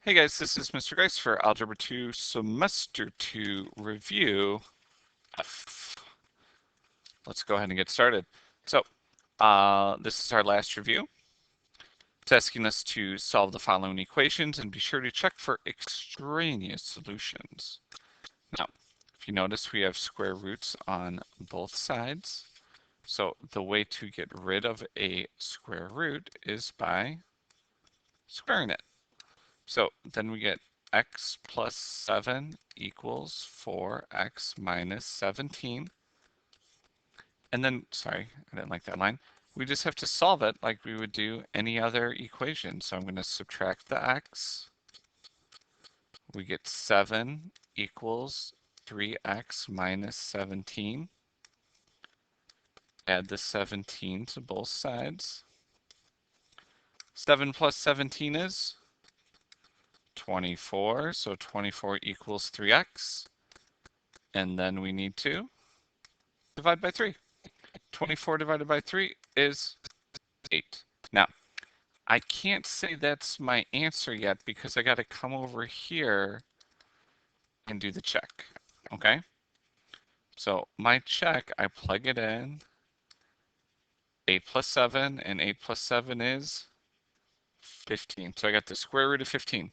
Hey guys, this is Mr. Grice for Algebra 2 Semester 2 Review F. Let's go ahead and get started. So, this is our last review. It's asking us to solve the following equations and be sure to check for extraneous solutions. Now, if you notice, we have square roots on both sides. So the way to get rid of a square root is by squaring it. So then we get x plus 7 equals 4x minus 17. And then, sorry, I didn't like that line. We just have to solve it like we would do any other equation. So I'm going to subtract the x. We get 7 equals 3x minus 17. Add the 17 to both sides. 7 plus 17 is 24, so 24 equals 3x. And then we need to divide by 3. 24 divided by 3 is 8. Now, I can't say that's my answer yet because I got to come over here and do the check, okay? So my check, I plug it in, 8 plus 7, and 8 plus 7 is 15. So I got the square root of 15.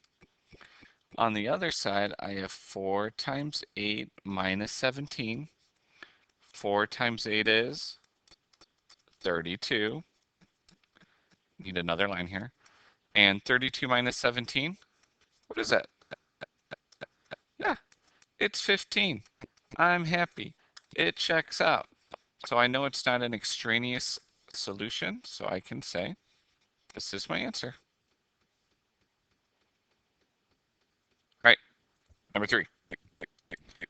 On the other side, I have 4 times 8 minus 17. 4 times 8 is 32. Need another line here. And 32 minus 17, what is that? Yeah, it's 15. I'm happy. It checks out. So I know it's not an extraneous solution, so I can say this is my answer. All right, number 3.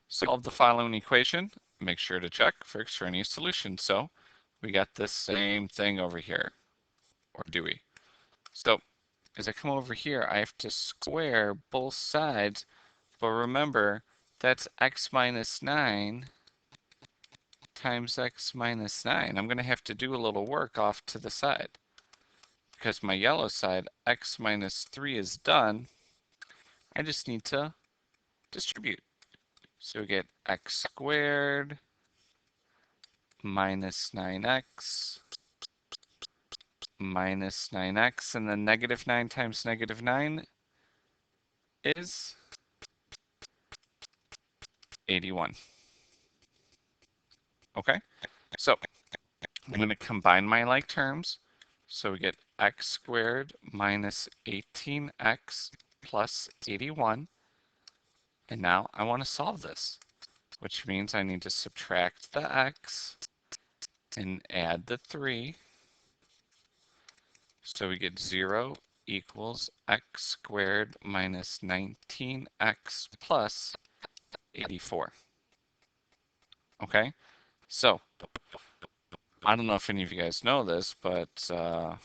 Solve the following equation. Make sure to check for extraneous solutions. So we got the same thing over here, or do we? So as I come over here, I have to square both sides, but remember, that's x minus 9 times x minus 9. I'm going to have to do a little work off to the side. Because my yellow side, x minus 3 is done, I just need to distribute. So we get x squared minus 9x minus 9x, and then negative 9 times negative 9 is 81. Okay, so I'm going to combine my like terms. So we get x squared minus 18x plus 81. And now I want to solve this, which means I need to subtract the x and add the 3. So we get 0 equals x squared minus 19x plus 84. Okay, so I don't know if any of you guys know this, but how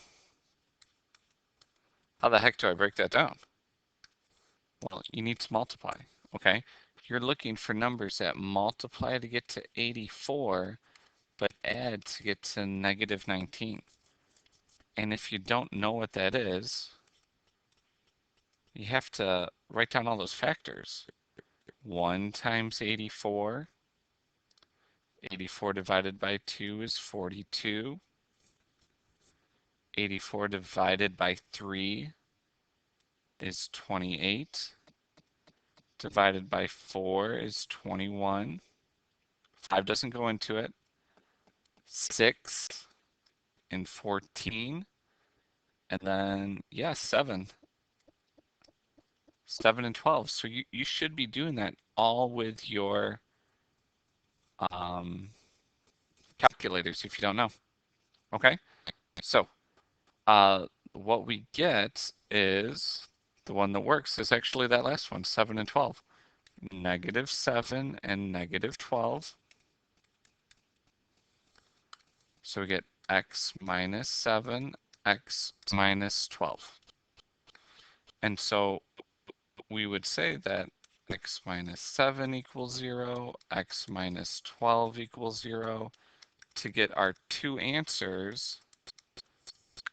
the heck do I break that down? Well, you need to multiply, okay? You're looking for numbers that multiply to get to 84, but add to get to negative 19. And if you don't know what that is, you have to write down all those factors. 1 times 84. 84 divided by 2 is 42. 84 divided by 3 is 28. Divided by 4 is 21. 5 doesn't go into it. 6 and 14. And then, yeah, 7. 7 and 12. So you should be doing that all with your calculators if you don't know. Okay? So what we get is the one that works is actually that last one, 7 and 12. Negative 7 and negative 12. So we get x minus 7, x minus 12. And so we would say that x minus 7 equals 0, x minus 12 equals 0 to get our two answers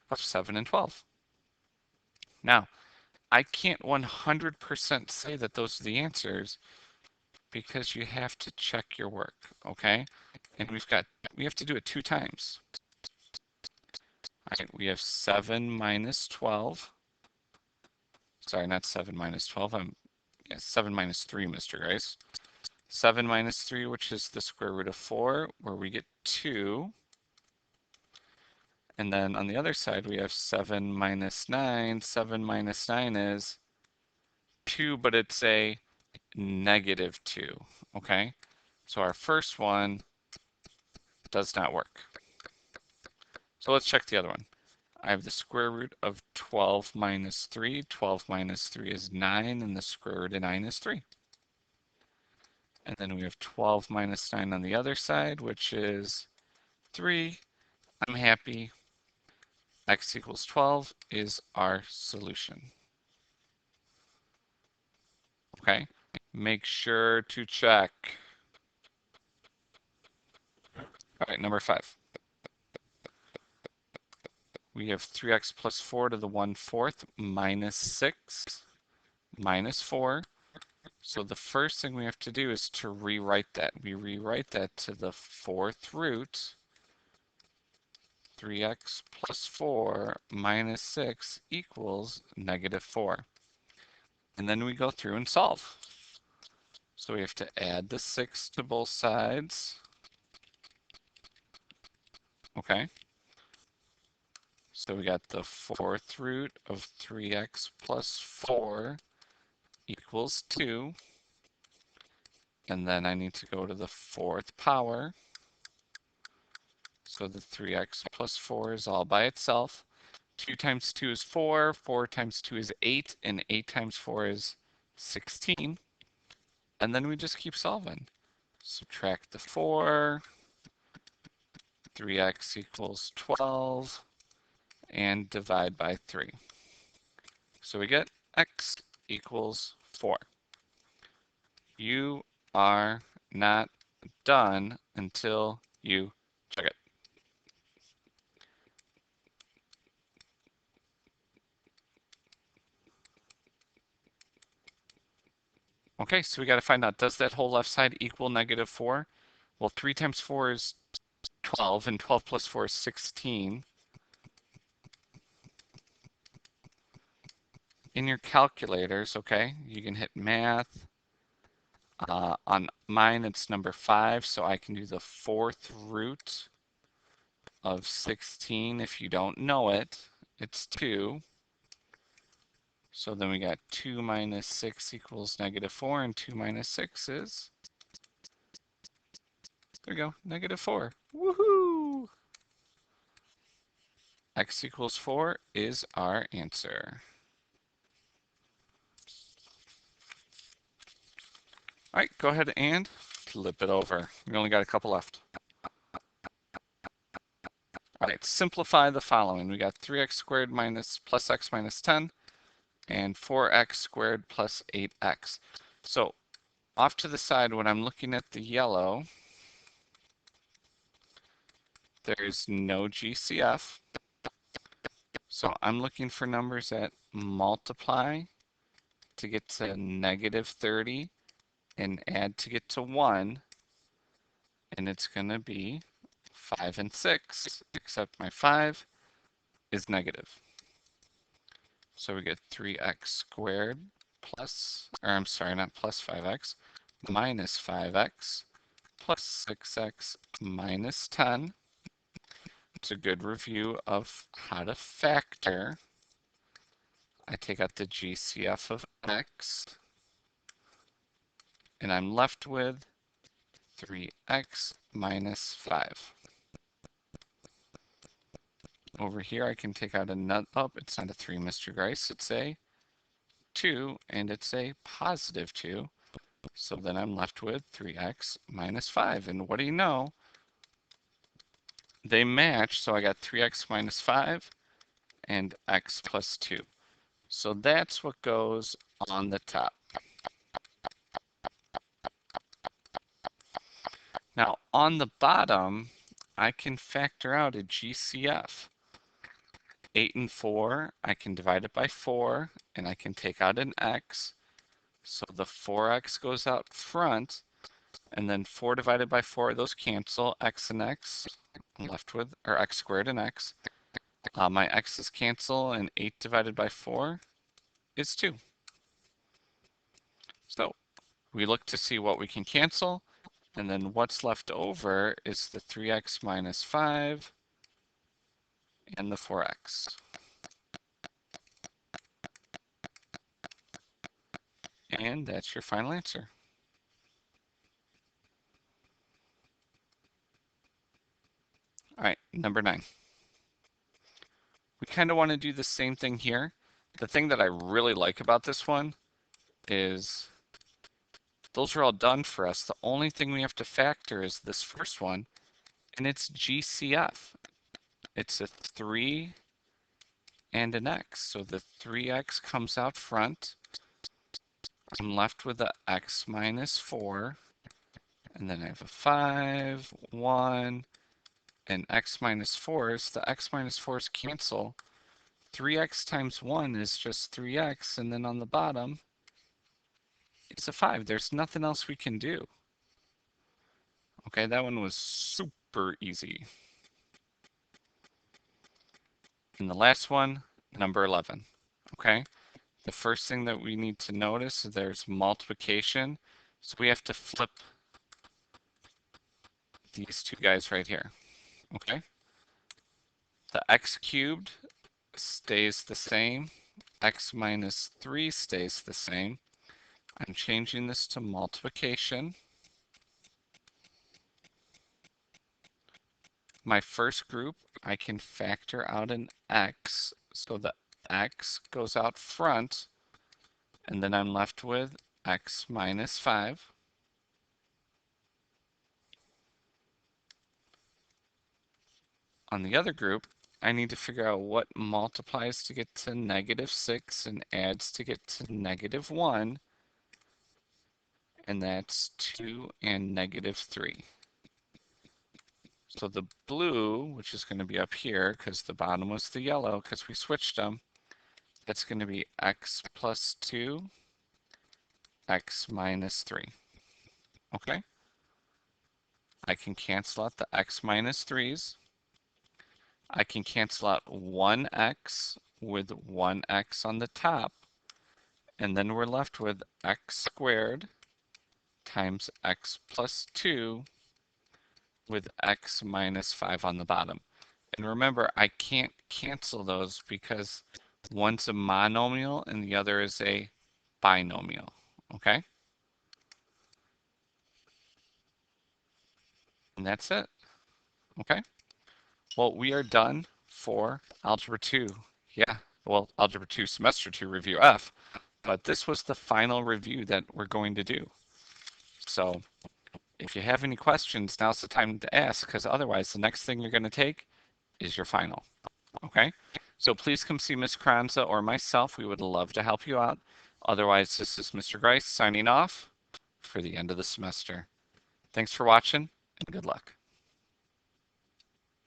of 7 and 12. Now, I can't 100% say that those are the answers because you have to check your work, okay? And we have to do it 2 times. All right, we have 7 minus 12. Sorry, not 7 minus 12. 7 minus 3, Mr. Grice. 7 minus 3, which is the square root of 4, where we get 2. And then on the other side, we have 7 minus 9. 7 minus 9 is 2, but it's a negative 2, okay? So our first one does not work. So let's check the other one. I have the square root of 12 minus 3. 12 minus 3 is 9, and the square root of 9 is 3. And then we have 12 minus 9 on the other side, which is 3. I'm happy. X equals 12 is our solution. Okay, make sure to check. All right, number 5. We have 3x plus 4 to the 1/4 minus 6 minus 4. So the first thing we have to do is to rewrite that. We rewrite that to the 4th root. 3x plus 4 minus 6 equals negative 4. And then we go through and solve. So we have to add the 6 to both sides. Okay. So we got the 4th root of 3x plus 4 equals 2. And then I need to go to the 4th power. So the 3x plus 4 is all by itself. 2 times 2 is 4, 4 times 2 is 8, and 8 times 4 is 16. And then we just keep solving. Subtract the 4, 3x equals 12, and divide by 3. So we get x equals 4. You are not done until you check it. Okay, so we got to find out, does that whole left side equal negative 4? Well, 3 times 4 is 12, and 12 plus 4 is 16. In your calculators, okay, you can hit math. On mine, it's number 5, so I can do the 4th root of 16. If you don't know it, it's 2. So then we got 2 minus 6 equals negative 4, and 2 minus 6 is, there we go, negative 4. Woohoo! X equals 4 is our answer. All right, go ahead and flip it over. We only got a couple left. All right, simplify the following. We got 3x squared plus x minus 10, and 4x squared plus 8x. So off to the side, when I'm looking at the yellow, there's no GCF. So I'm looking for numbers that multiply to get to negative 30 and add to get to 1. And it's going to be 5 and 6, except my 5 is negative. So we get 3x squared plus, or I'm sorry, not plus 5x, minus 5x plus 6x minus 10. It's a good review of how to factor. I take out the GCF of x, and I'm left with 3x minus 5. Over here, I can take out a it's not a 3, Mr. Grice, it's a 2, and it's a positive 2. So then I'm left with 3x minus 5. And what do you know? They match, so I got 3x minus 5 and x plus 2. So that's what goes on the top. Now on the bottom, I can factor out a GCF. 8 and 4, I can divide it by 4 and I can take out an x. So the 4x goes out front, and then 4 divided by 4, those cancel, x and x. I'm left with, or x squared and x. My x's cancel, and 8 divided by 4 is 2. So we look to see what we can cancel, and then what's left over is the 3x minus 5 and the 4x. And that's your final answer. All right, number 9. We kind of want to do the same thing here. The thing that I really like about this one is those are all done for us. The only thing we have to factor is this first one, and it's GCF. It's a 3 and an x. So the 3x comes out front. I'm left with the x minus 4, and then I have a 5, 1, and x minus 4s. The x minus 4s cancel. 3x times 1 is just 3x, and then on the bottom, it's a 5. There's nothing else we can do. Okay, that one was super easy. And the last one, number 11. Okay, the first thing that we need to notice is there's multiplication. So we have to flip these two guys right here. Okay, the x cubed stays the same. X minus 3 stays the same. I'm changing this to multiplication. My first group, I can factor out an x, so the x goes out front, and then I'm left with x minus 5. On the other group, I need to figure out what multiplies to get to -6 and adds to get to -1, and that's 2 and -3. So the blue, which is going to be up here because the bottom was the yellow because we switched them, that's going to be x plus 2, x minus 3. Okay? I can cancel out the x minus 3's. I can cancel out 1x with 1x on the top, and then we're left with x squared times x plus 2 with x minus 5 on the bottom. And remember, I can't cancel those because one's a monomial and the other is a binomial, okay? And that's it, okay? Well, we are done for Algebra 2. Yeah, well, Algebra 2 Semester 2 Review F, but this was the final review that we're going to do. So if you have any questions, now's the time to ask, because otherwise the next thing you're going to take is your final, okay? So please come see Ms. Carranza or myself. We would love to help you out. Otherwise, this is Mr. Grice signing off for the end of the semester. Thanks for watching, and good luck.